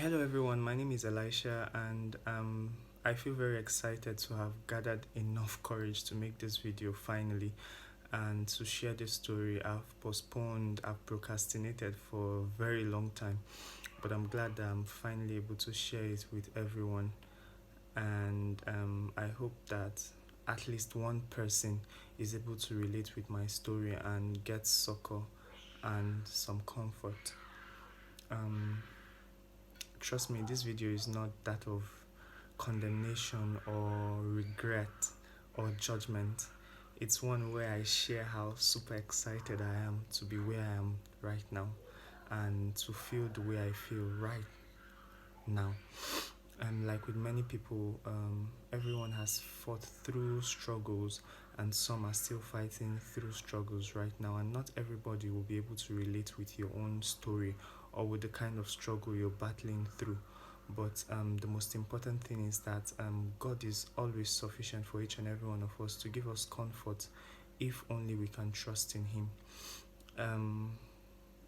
Hello, everyone. My name is Elisha, and I feel very excited to have gathered enough courage to make this video finally and to share this story. I've postponed, I've procrastinated for a very long time, but I'm glad that I'm finally able to share it with everyone. And I hope that at least one person is able to relate with my story and get succor and some comfort. Um, Trust me, this video is not that of condemnation or regret or judgment. It's one where I share how super excited I am to be where I am right now and to feel the way I feel right now. And like with many people, everyone has fought through struggles, and some are still fighting through struggles right now. And not everybody will be able to relate with your own story or with the kind of struggle you're battling through. But the most important thing is that God is always sufficient for each and every one of us to give us comfort if only we can trust in Him. Um,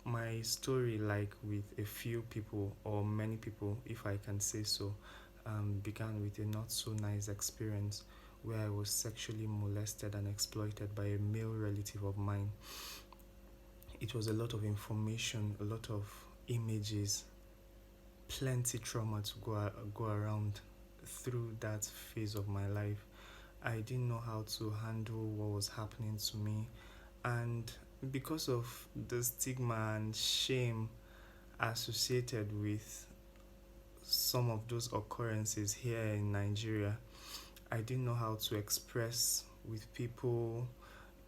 my story, like with a few people or many people, if I can say so, began with a not so nice experience where I was sexually molested and exploited by a male relative of mine. It was a lot of information, a lot of images, plenty trauma to go around through that phase of my life. I didn't know how to handle what was happening to me, and because of the stigma and shame associated with some of those occurrences here in Nigeria, I didn't know how to express with people.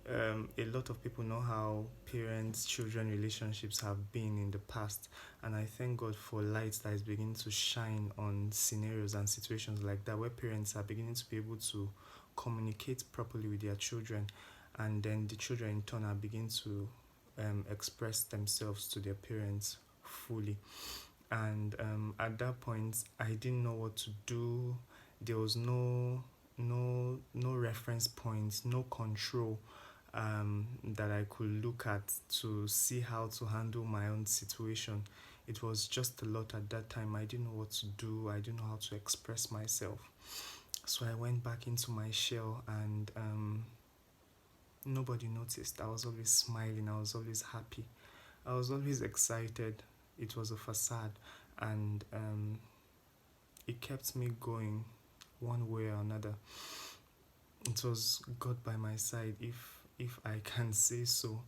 A lot of people know how parents children relationships have been in the past, and I thank God for light that is beginning to shine on scenarios and situations like that where parents are beginning to be able to communicate properly with their children, and then the children in turn are beginning to express themselves to their parents fully. And at that point I didn't know what to do. There was no reference points, no control that I could look at to see how to handle my own situation. It was just a lot at that time. I didn't know what to do, I didn't know how to express myself. So I went back into my shell, and nobody noticed. I was always smiling, I was always happy, I was always excited. It was a facade, and it kept me going one way or another. It was God by my side, if I can say so,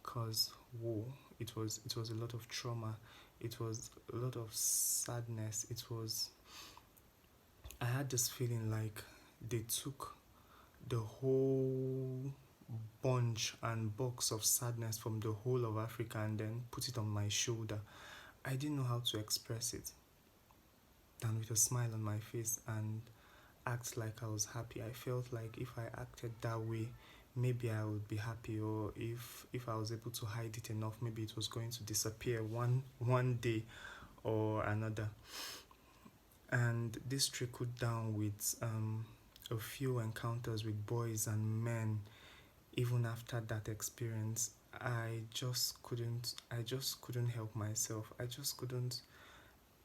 cause whoa, it was a lot of trauma. It was a lot of sadness. I had this feeling like they took the whole bunch and box of sadness from the whole of Africa and then put it on my shoulder. I didn't know how to express it than with a smile on my face and act like I was happy. I felt like if I acted that way, maybe I would be happy, or if I was able to hide it enough, maybe it was going to disappear one day or another. And this trickled down with a few encounters with boys and men. Even after that experience, I just couldn't help myself. I just couldn't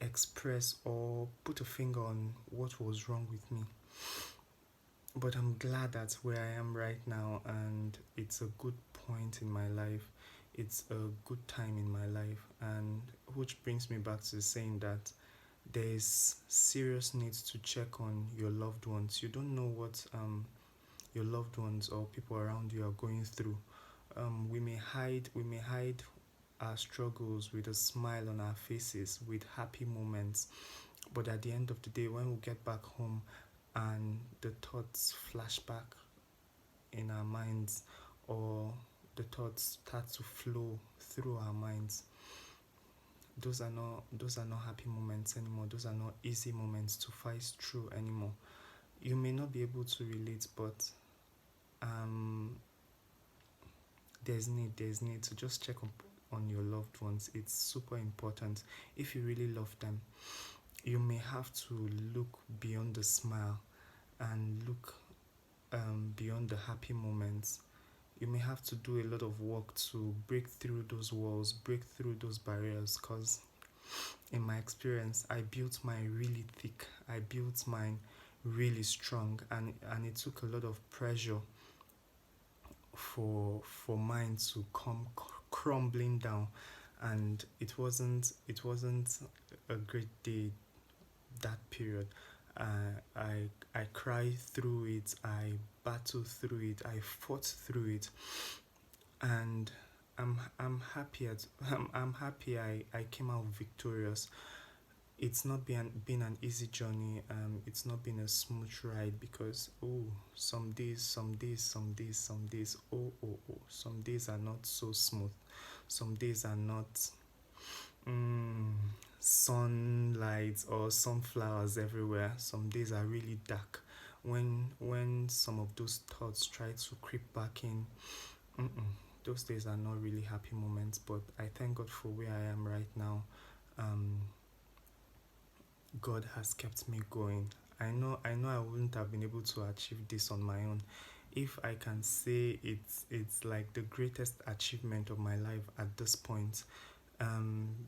express or put a finger on what was wrong with me. But I'm glad that's where I am right now, and it's a good point in my life. It's a good time in my life, and which brings me back to saying that there is serious need to check on your loved ones. You don't know what your loved ones or people around you are going through. We may hide our struggles with a smile on our faces, with happy moments, but at the end of the day, when we get back home and the thoughts flash back in our minds, or the thoughts start to flow through our minds, those are not happy moments anymore. Those are not easy moments to fight through anymore. You may not be able to relate, but um there's need to just check on your loved ones. It's super important. If you really love them, you may have to look beyond the smile and look beyond the happy moments. You may have to do a lot of work to break through those walls, break through those barriers, because in my experience, I built mine really thick. I built mine really strong, and it took a lot of pressure for mine to come crumbling down. And it wasn't a great day that period. I cried through it. I battled through it. I fought through it, and I'm happy I'm happy I came out victorious. It's not been an easy journey. It's not been a smooth ride, because some days, some days are not so smooth. Some days are not mm, sunlight or sunflowers everywhere. Some days are really dark. When some of those thoughts try to creep back in, mm-mm, those days are not really happy moments. But I thank God for where I am right now. Um, God has kept me going. I know I wouldn't have been able to achieve this on my own. If I can say it's like the greatest achievement of my life at this point.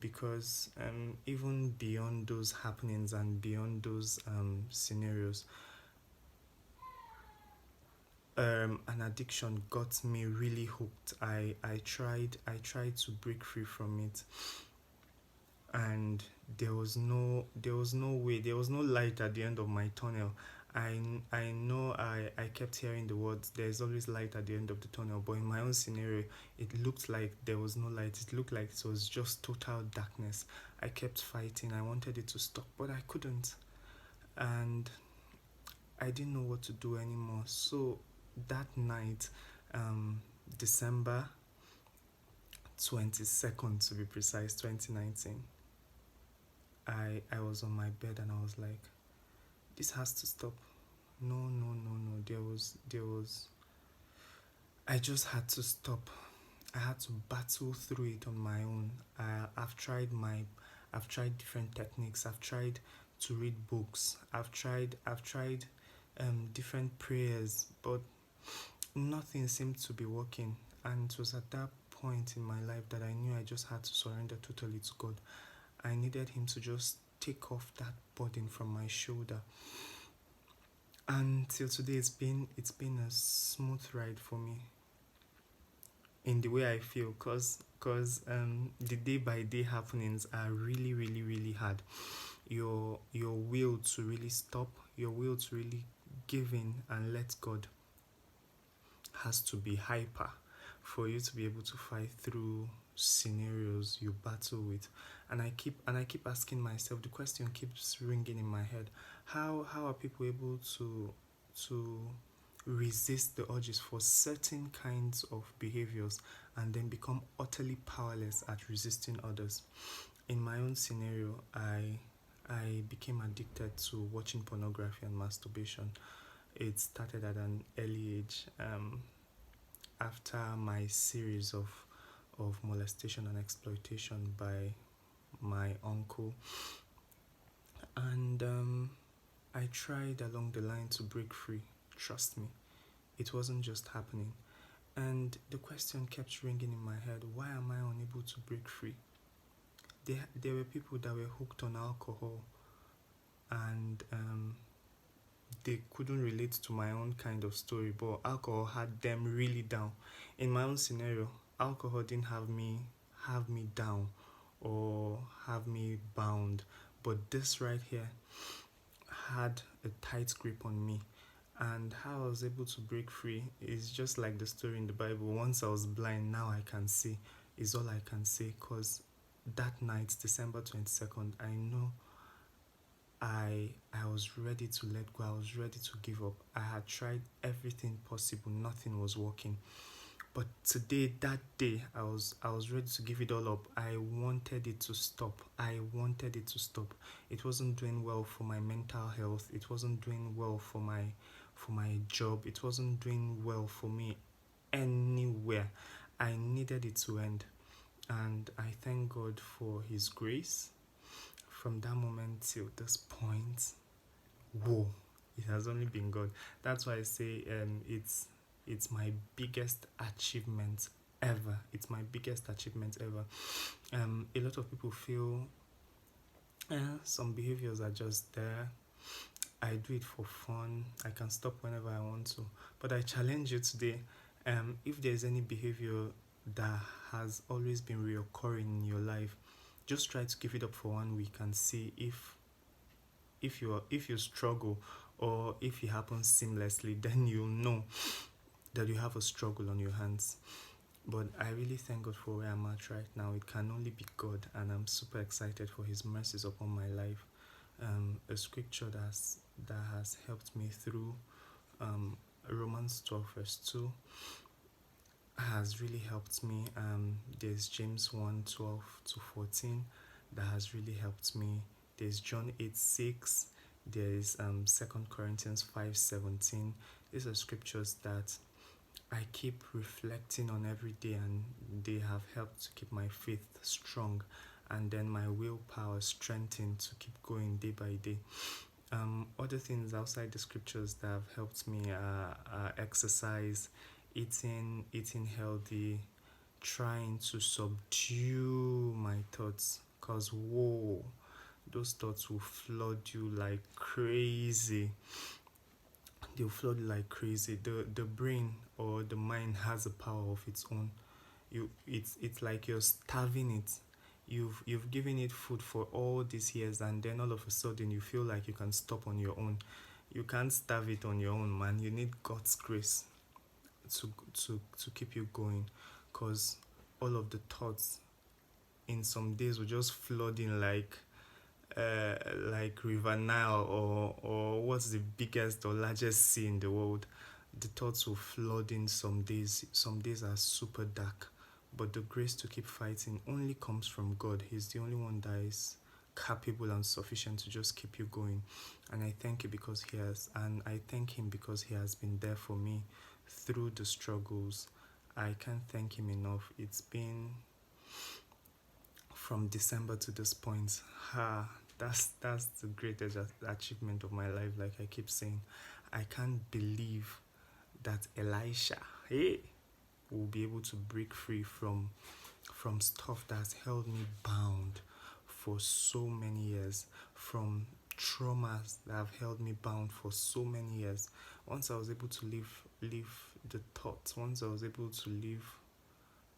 Because even beyond those happenings and beyond those scenarios, an addiction got me really hooked. I tried to break free from it, and there was no way, there was no light at the end of my tunnel. I know I kept hearing the words, there's always light at the end of the tunnel, but in my own scenario, it looked like there was no light. It looked like it was just total darkness. I kept fighting. I wanted it to stop, but I couldn't. And I didn't know what to do anymore. So that night, um December 22nd, to be precise, 2019, I was on my bed and I was like, this has to stop. No, no, no, no. There was I just had to stop. I had to battle through it on my own. I've tried different techniques. I've tried to read books. I've tried different prayers, but nothing seemed to be working. And it was at that point in my life that I knew I just had to surrender totally to God. I needed him to just take off that burden from my shoulder. And till today, it's been a smooth ride for me in the way I feel, cause the day by day happenings are really, really, really hard. Your will to really stop, your will to really give in and let God, has to be hyper for you to be able to fight through scenarios you battle with. And I keep asking myself, the question keeps ringing in my head: how are people able to resist the urges for certain kinds of behaviors and then become utterly powerless at resisting others? In my own scenario, I became addicted to watching pornography and masturbation. It started at an early age, after my series of molestation and exploitation by my uncle. And I tried along the line to break free. Trust me, it wasn't just happening. And the question kept ringing in my head: why am I unable to break free? There were people that were hooked on alcohol, and they couldn't relate to my own kind of story, but alcohol had them really down. In my own scenario, alcohol didn't have me down or have me bound, but this right here had a tight grip on me. And how I was able to break free is just like the story in the Bible. Once I was blind, now I can see, is all I can say. Because that night, December 22nd, I know I was ready to let go. I was ready to give up. I had tried everything possible. Nothing was working. But today, that day, I was ready to give it all up. I wanted it to stop. I wanted it to stop. It wasn't doing well for my mental health. It wasn't doing well for my job. It wasn't doing well for me anywhere. I needed it to end. And I thank God for his grace. From that moment till this point, whoa, it has only been God. That's why I say it's my biggest achievement ever. It's my biggest achievement ever. A lot of people feel some behaviors are just there. I do it for fun. I can stop whenever I want to. But I challenge you today. If there's any behavior that has always been reoccurring in your life, just try to give it up for 1 week and see if you struggle, or if it happens seamlessly, then you'll know that you have a struggle on your hands. But I really thank God for where I'm at right now. It can only be God, and I'm super excited for His mercies upon my life. A scripture that has helped me through, Romans 12 verse 2 has really helped me. There's James 1:12 to 14 that has really helped me. There's John 8:6. There's 2 Corinthians 5:17. These are scriptures that I keep reflecting on every day, and they have helped to keep my faith strong, and then my willpower strengthened to keep going day by day. Other things outside the scriptures that have helped me are exercise, eating healthy, trying to subdue my thoughts, cause whoa, those thoughts will flood you like crazy. They'll flood you like crazy. The brain or the mind has a power of its own. It's like you're starving it. You've given it food for all these years, and then all of a sudden you feel like you can stop on your own. You can't starve it on your own, man. You need God's grace to keep you going, because all of the thoughts in some days will just flood in like River Nile, or what's the biggest or largest sea in the world. The thoughts will flood in some days. Some days are super dark, but the grace to keep fighting only comes from God. He's the only one that is capable and sufficient to just keep you going. And I thank you because He has, and I thank Him because He has been there for me through the struggles. I can't thank Him enough. It's been from December to this point. That's the greatest achievement of my life. Like I keep saying, I can't believe that Elisha, will be able to break free from stuff that's held me bound for so many years, from traumas that have held me bound for so many years. Once I was able to leave the thoughts, once I was able to leave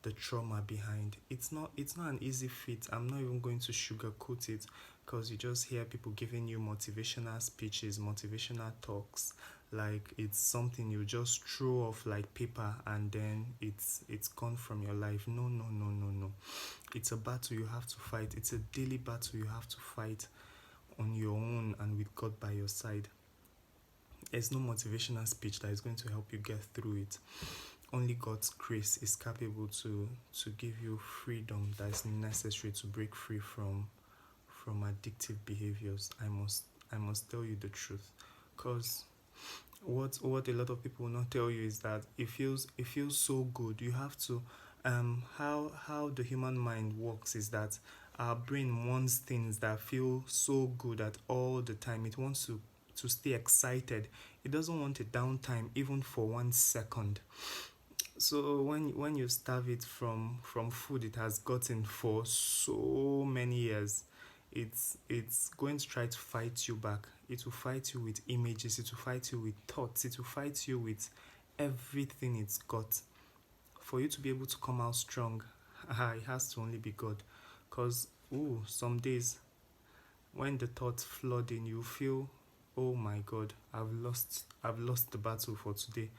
the trauma behind, it's not an easy feat. I'm not even going to sugarcoat it, because you just hear people giving you motivational speeches, motivational talks, like it's something you just throw off like paper, and then it's gone from your life. No. It's a battle you have to fight. It's a daily battle you have to fight on your own, and with God by your side. There's no motivational speech that is going to help you get through it. Only God's grace is capable to give you freedom that is necessary to break free from addictive behaviors. I must tell you the truth, because what a lot of people will not tell you is that it feels so good. You have to how the human mind works is that our brain wants things that feel so good at all the time. It wants to stay excited. It doesn't want a downtime even for 1 second. So when you starve it from food it has gotten for so many years, it's going to try to fight you back. It will fight you with images, it will fight you with thoughts, it will fight you with everything it's got. For you to be able to come out strong, it has to only be God. Because some days when the thoughts flood in, you feel, oh my God, I've lost the battle for today.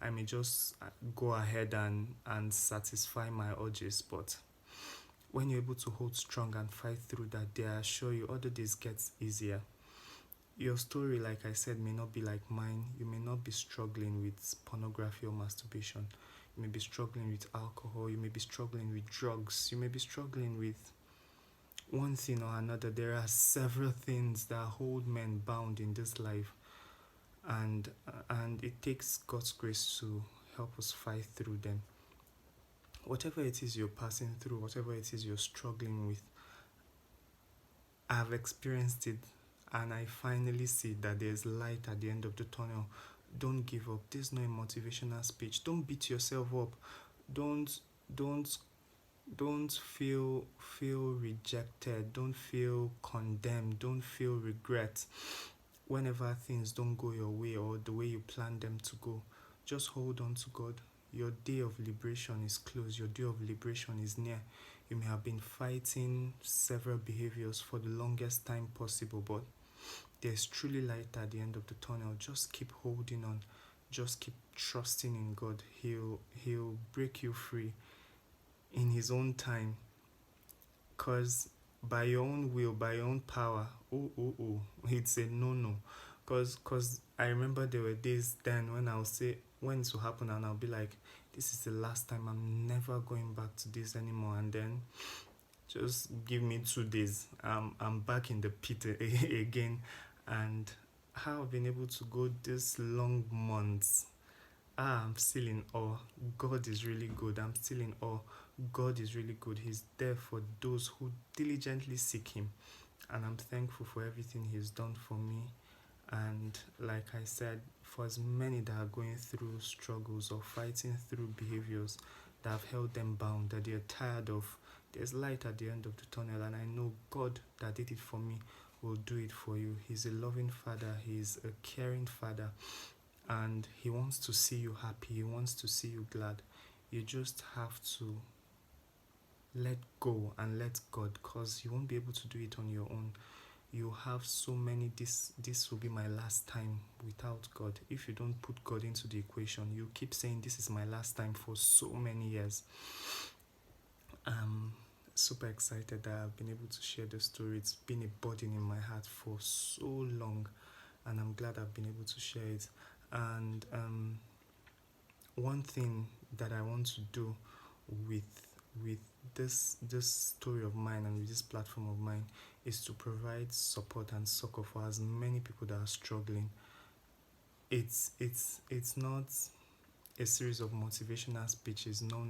I may just go ahead and satisfy my urges, but when you're able to hold strong and fight through that day, I assure you other days gets easier. Your story, like I said, may not be like mine. You may not be struggling with pornography or masturbation. You may be struggling with alcohol. You may be struggling with drugs. You may be struggling with one thing or another. There are several things that hold men bound in this life, and it takes God's grace to help us fight through them. Whatever it is you're passing through, whatever it is you're struggling with, I've experienced it, and I finally see that there's light at the end of the tunnel. Don't give up. This is not a motivational speech. Don't beat yourself up. Don't Don't feel rejected, don't feel condemned, don't feel regret whenever things don't go your way or the way you plan them to go. Just hold on to God. Your day of liberation is close, your day of liberation is near. You may have been fighting several behaviors for the longest time possible, but there's truly light at the end of the tunnel. Just keep holding on. Just keep trusting in God. He'll break you free in his own time. Cause by your own will, by your own power, it's a no. Cause I remember there were days then when I'll say when it will happen and I'll be like, this is the last time, I'm never going back to this anymore. And then just give me 2 days, I'm back in the pit again. And how I've been able to go this long months, I'm still in awe. God is really good. I'm still in awe. God is really good. He's there for those who diligently seek him, and I'm thankful for everything he's done for me. And like I said, for as many that are going through struggles or fighting through behaviors that have held them bound, that they're tired of, there's light at the end of the tunnel. And I know God that did it for me will do it for you. He's a loving father, he's a caring father, and he wants to see you happy, he wants to see you glad. You just have to let go and let God, because you won't be able to do it on your own. You have so many, this will be my last time without God. If you don't put God into the equation, you keep saying this is my last time for so many years. I'm super excited that I've been able to share the story. It's been a burden in my heart for so long, and I'm glad I've been able to share it. And one thing that I want to do with with this story of mine and with this platform of mine is to provide support and succor for as many people that are struggling. It's not a series of motivational speeches. No.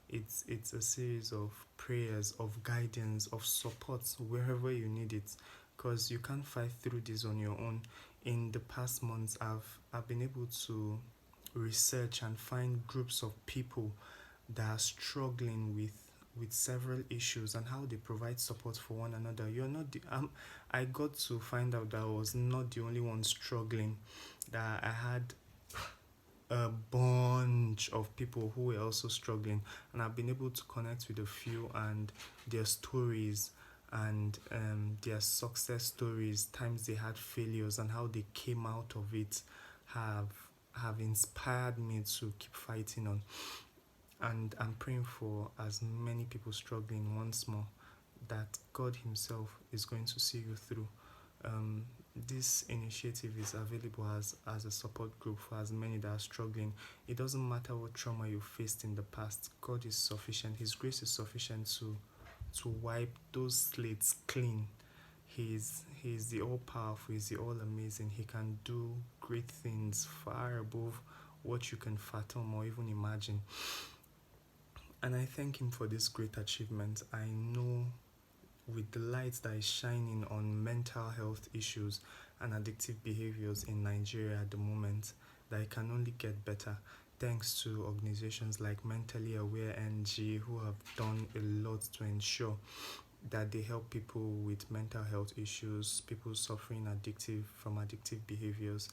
It's a series of prayers, of guidance, of support wherever you need it, because you can't fight through this on your own. In the past months, I've been able to research and find groups of people that are struggling with several issues and how they provide support for one another. You're not the I got to find out that I was not the only one struggling, that I had a bunch of people who were also struggling, and I've been able to connect with a few, and their stories and their success stories, times they had failures and how they came out of it, have inspired me to keep fighting on. And I'm praying for as many people struggling once more, that God himself is going to see you through. This initiative is available as a support group for as many that are struggling. It doesn't matter what trauma you faced in the past. God is sufficient. His grace is sufficient to wipe those slates clean. He's the all powerful, he's the all amazing. He can do great things far above what you can fathom or even imagine. And I thank him for this great achievement. I know with the light that is shining on mental health issues and addictive behaviors in Nigeria at the moment, that it can only get better, thanks to organizations like Mentally Aware NG, who have done a lot to ensure that they help people with mental health issues, people suffering from addictive behaviors.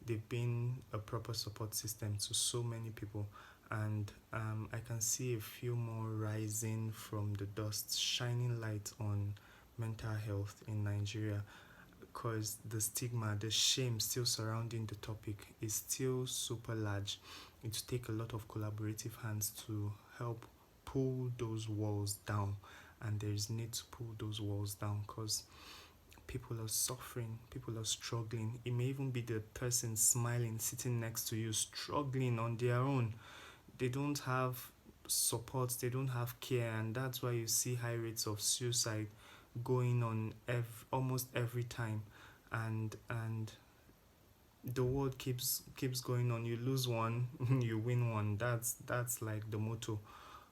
They've been a proper support system to so many people, and I can see a few more rising from the dust, shining light on mental health in Nigeria, because the stigma, the shame still surrounding the topic is still super large. It will take a lot of collaborative hands to help pull those walls down, and there is need to pull those walls down, because people are suffering, people are struggling. It may even be the person smiling, sitting next to you, struggling on their own. They don't have support, they don't have care, and that's why you see high rates of suicide going on almost every time. And the world keeps going on. You lose one, you win one. That's like the motto.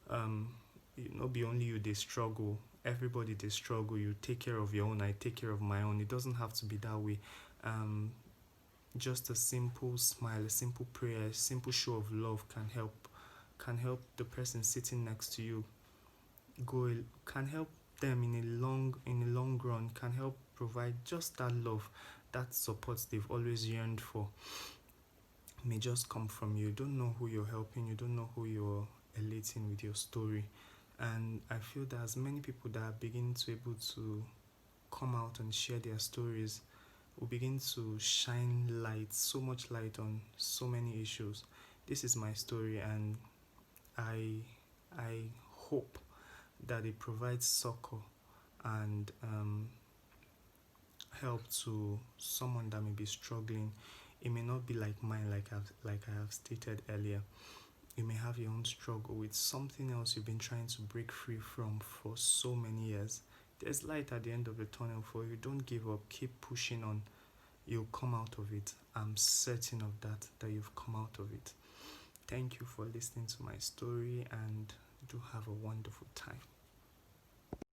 Not be only you they struggle, everybody they struggle. You take care of your own, I take care of my own. It doesn't have to be that way. Just a simple smile, a simple prayer, a simple show of love can help the person sitting next to you can help them in a long run, can help provide just that love, that support they've always yearned for, may just come from you. You don't know who you're helping, you don't know who you're elating with your story. And I feel that as many people that are beginning to able to come out and share their stories will begin to shine light, so much light on so many issues. This is my story, and I I hope that it provides succor and help to someone that may be struggling. It may not be like mine, like I have stated earlier. You may have your own struggle with something else you've been trying to break free from for so many years. There's light at the end of the tunnel for you. Don't give up. Keep pushing on. You'll come out of it. I'm certain of that you've come out of it. Thank you for listening to my story, and do have a wonderful time.